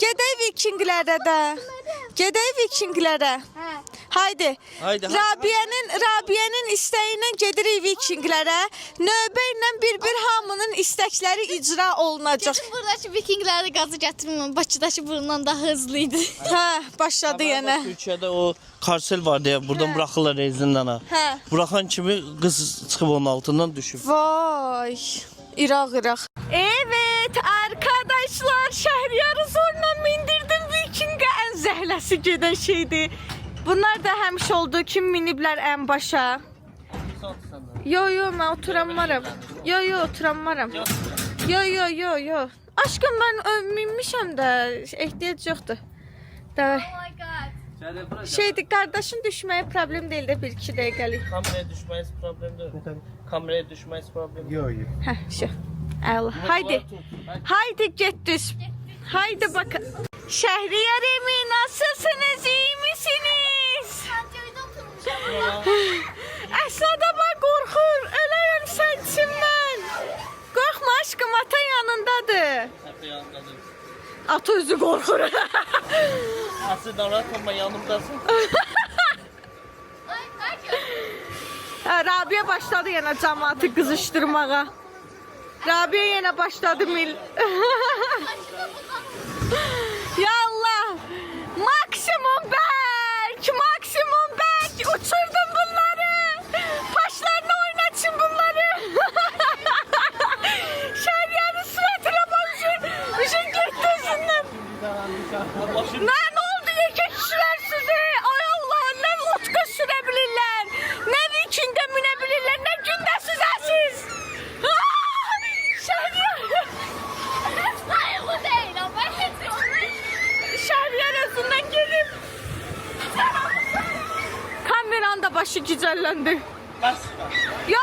Gedək Vikinglərə də. Gedək Vikinglərə. Haydi. Rabiyənin istəyi ilə gedirik Vikinglərə. Növbə ilə bir hamının istəkləri icra olunacaq. Buradakı Vikingləri qazı gətirməm. Bakıdakı bundan daha hızlıydı. Başladı yenə. Türkiyədə o karsel var deyə buradan buraxırlar rezindən. Buraxan kimi qız çıxıb onun altından düşüb. Vay. İraq. Evet arkadaşlar, Şəhriyarı zorla mindirdim. Vikingə ən zəhləsi gedən şeydir. Bunlar da həmişə oldu. Kim miniblər ən başa? Yo, mən oturanmaram. Yo, oturanmaram. Yo. Aşkım, mən minmişəm də. Ehtiyac yoxdur. Oh my god. Şeydir, qardaşın düşməyi problem deyil də 1-2 dəqiqəlik. Kameraya düşməyiz problem deyil. Kameraya düşməyiz problem deyil. Yo. Şu. Allah. Haydi get düz. Haydi bakın. Şəhriyar Emi, nasılsınız? İyi misiniz? Əsada bak qorxur. Öləyəm sənçimdən. Qorxma aşkım, ata yanındadır. Ata özü qorxur. Asıl rahat olma, yanımdasın. Rabia başladı yenə cəmaatı qızışdırmağa. Rabia yenə başladı mil. Ya Allah! Maksimum Berk! Uçurdum bunları! Başlarına oynatın bunları! Şəhriyarın suratına bakın! Üşün gitti özündən! Ne oldu yeke kişiler size? Ay Allah! Ne otka sürebilirler! Ne viking'e minebilirler! Ne günde süzesiz! Şəhriyar! Hayır bu değil ama. Şəhriyar özündən gelip kameran da başı gücəlləndi. Yo!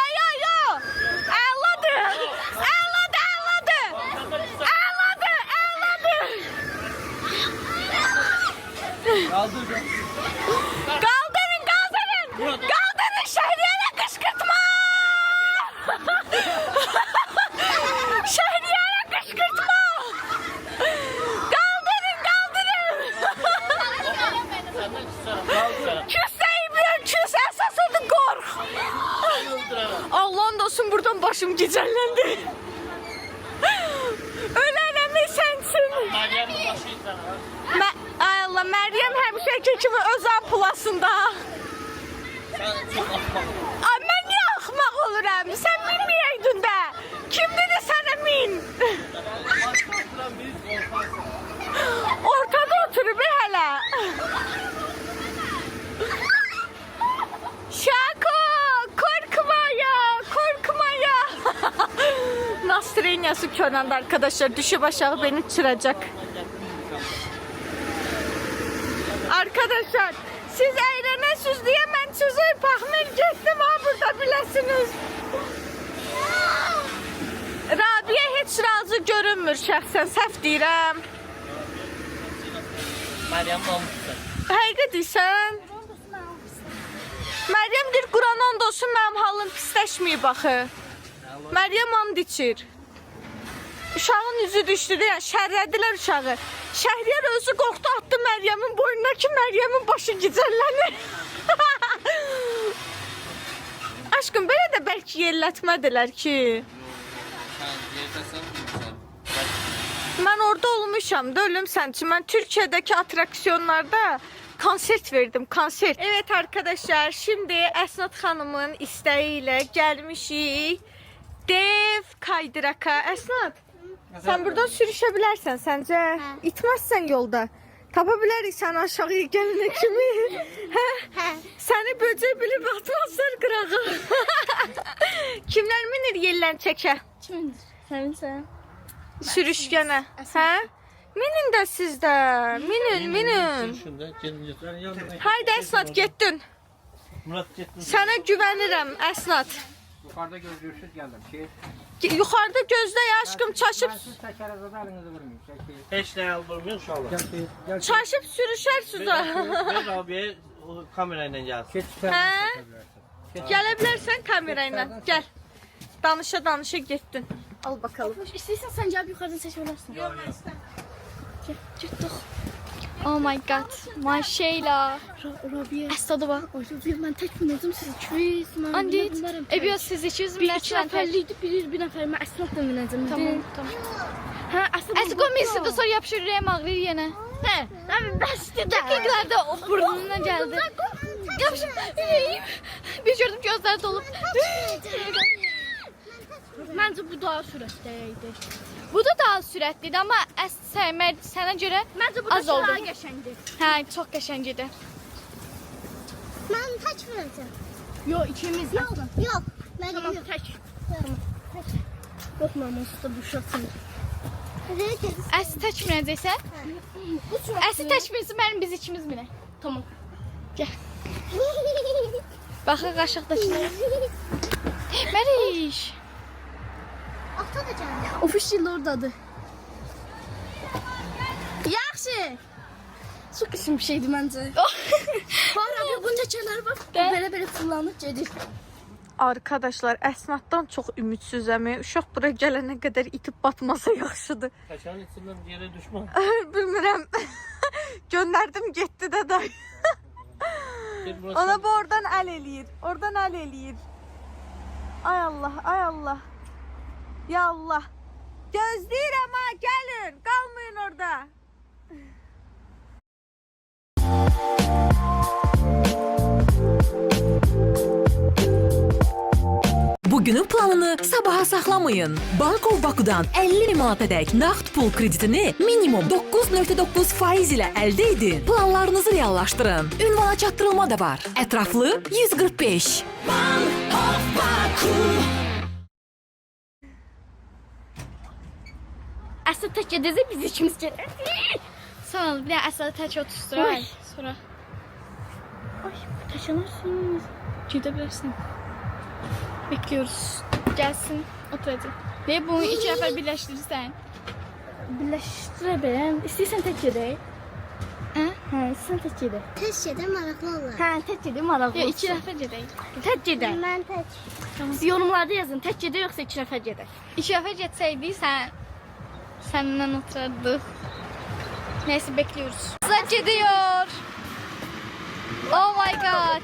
Əladır! Kaldırın Şəhriyara kışkırtma! Şəhriyara kışkırtma! Kaldırın! Küs deymiyorum, küs esas adı kork. Allah'ın olsun, buradan başım gücəlləndi. Ölenemi sensin. Ay Allah, Meryem həmişəki kimi öz ampulasında. Ay, mən niyə axmaq oluram? Sən minməyəydin də. Kim dedi sənə min? Ortada oturub hələ. Şako, korkma ya. Nasrenyası könəndə arkadaşlar, düşüb aşağı beni çıracak. Arkadaşlar, siz eğlenirsiniz diye ben sizi pahmil getdim ha burada, bilesiniz. Rabia heç razı görünmür şəxsən, səhv deyirəm. Meryem almışsın. Həqiqət deyirsən? Məryəm deyir, Quran and olsun, mənim halım pisləşməyib axı. Məryəm and içir. Uşağın üzü düşdü deyə şərrədilər uşağı. Şəhriyar özü qorxdu, atdı Məryəmin boynuna ki, Məryəmin başı gicəllənir. Aşkım, belə də bəlkə yerlətmədilər ki. Mən orada olmuşam da, ölüm sən üçün. Mən Türkiyədəki atraksiyonlarda konsert verdim, konsert. Evet arkadaşlar, şimdi Əsnat xanımın istəyi ilə gəlmişik dev kaydıraka. Əsnat, sen buradan sürüşə bilərsən səncə? İtməzsən yolda. Tapa bilərik sən aşağıya gələnə kimi. Səni böcək bilib atmazlar qırağa. Kimlər minir yellən çəkə? Kimindir? Sevinsən. Sürüşkənə. Minin də sizdə. Minin. Haydi Əsnat, getdin. Sənə güvənirəm Əsnat. Yukarıda gözlüyorsunuz geldim. Yukarıda gözlə ya aşkım, çaşıb. Heç nə almırmıyor inşallah. Çaşıb sürüşərsiniz ha. Bir abiye kamerayla gelsin. Gələ bilərsən kamera ilə. Gəl. Danışa getdin. Al bakalım. İstəyirsən sən gəlib yuxarıdan seçə bilərsən. Getdik. Oh my god. Maşeyla. Rabia. Əsdadı bax. Rabia, mən tək binəcəm, siz ikiniz. Mən Andi. binərəm tək. Ebiyo siz 200 Bir minət iki nəfərlikdir, bir nəfər. Mən əsnafla binəcəm. Tamam. Hə, əsnaf. Əsd komisiyada da sonra yapışır ürəyim ağrıyır yenə. Hə, mən bəsdir də. Dəqiqlərdə o burnundan gəldi. Yapışır ürəyim. Bir gördüm gözləri dolub. Məncə bu daha sürətli idi. Bu da daha sürətlidir, amma sənə görə Məncə bu az da oldu. daha qəşəngdir. Hə, çox qəşəng idi. Mən tək verəcəm. Yox, ikimiz. Yox, mən Tamam, yox. tək. Yox, mən usta bu şatım. Əsd tək minəcəksə? Əsd tək minsə mənim biz ikimiz minək. Tamam. Baxın qaşıqdakılara. Məriş. Ata da gəldi. Official oradadır. Yaxşı. Çox qısım bir şeydir məncə. Var abi, bunun təkərləri var. Belə-belə fırlanıb gedir. Arkadaşlar, əsnaddan çox ümidsizəm. Uşaq bura gələnə qədər itib batmasa yaxşıdır. Kaçanın içinden yere düşme. Bilmirəm. Göndərdim getdi də dayı. Ona bu oradan əl eləyir. Oradan əl eləyir. Ay Allah, ay Allah. Ya Allah. Gözləyirəm ha, gəlin. Qalmayın orada. Bugünün planını sabaha saxlamayın. Bankov Baku'dan 50 manatadək nağd pul kreditini minimum 9.9 faiz ilə əldə edin. Planlarınızı reallaşdırın. Ünvana çatdırılma da var. Ətraflı 145. Bankov Baku. Əsl tək gedəcək, biz ikimiz gedəcək. Sağ ol, bir əsədə tək otursturaq. Oy. Sonra Taşınırsınız. gedə bilərsən. Bekliyoruz. Gəlsin, oturacaq. Və bunu 2 nəfər birləşdirirsən. Birləşdirə biləm. İstəyirsən tək gedək. Hə? Hə, istəyirsən tək gedək. Tez gedən maraqlı olur. Hə, tək gedək maraqlı. Yox, 2 nəfər gedək. Tək gedək. Mən tək. Siz yorumlarda yazın, tək gedək yoxsa 2 nəfər gedək. 2 nəfər getsəydik, səndən oturardıq. Neyse, bekliyoruz. Kızlar gidiyor. Oh my god.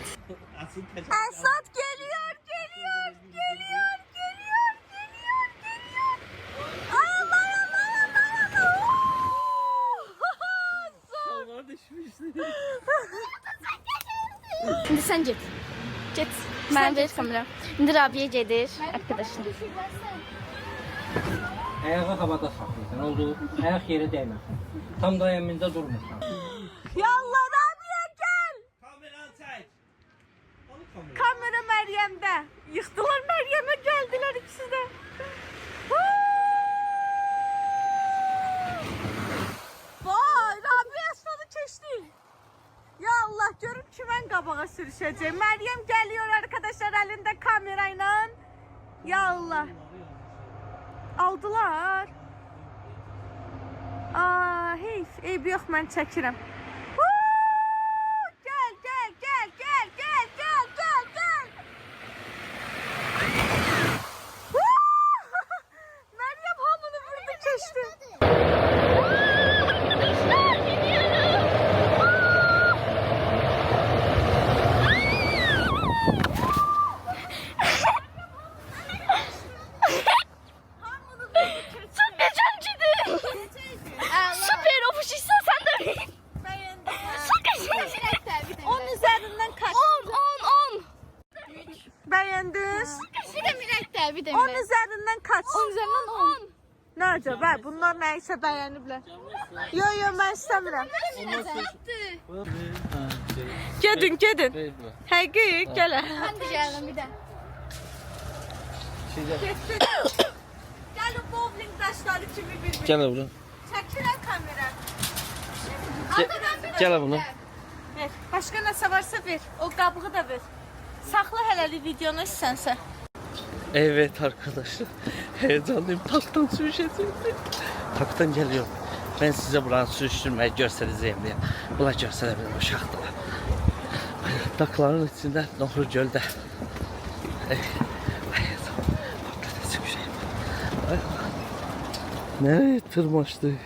Əsad geliyor, geliyor, geliyor, geliyor, geliyor, geliyor. Allah, Allah, Allah, Allah. İndi sən get. Get. Mən get kameram. İndi Rabia gedir arkadaşım. Ayağı havada saxlayırsan, oldu. Ayaq yerə dəyməsin. Tam da əmində durmursan. Ya Allah, Rabia gel. Kameran çek. Kamera Meryem'de. Yıktılar Meryem'e, geldiler ikisi de. Vay, Rabia Aslan'ı keçti. Ya Allah, görün kimin qabağa sürüşəcək. Meryem geliyor arkadaşlar elinde kamerayla. Ya Allah. Aldılar. Aa, heyf. Eybi yox, mən çəkirəm. Gel, gel, gel, gel, gel, gel, gel, gel. Meryem hamını vurdu, keçti. Süper ofişsən sən də. Beğendiniz. 10 üzerinden kaç? 10. Beğendiniz. Bir də minətlər, bir də 10 minət. üzerinden kaç? 10 üzərindən 10. Ne acaba? Bunlar neyse beğenibler. Yo yo, ben istemiyorum. Gedin, gedin. Həqiqi, gələ. Mən də gəldim bir də. Gəlin bowling daşları kimi bir-bir. Gel bunu. Çəkirəm kamera. Gel bunu. Ver. Başqa nəsə varsa ver. O qabığı da ver. Saxla hələlik videonu istənsə. Evet arkadaşlar. Heyecanlıyım. Taktan sürüşeceğim. Taktan geliyorum. Ben size buranı sürüştürmeyi göstereceğim diye. Bunlar gösterebilir uşaqdılar. Takların içinde Nohur gölde. Patlatası bir şey. Nereye tırmaştık?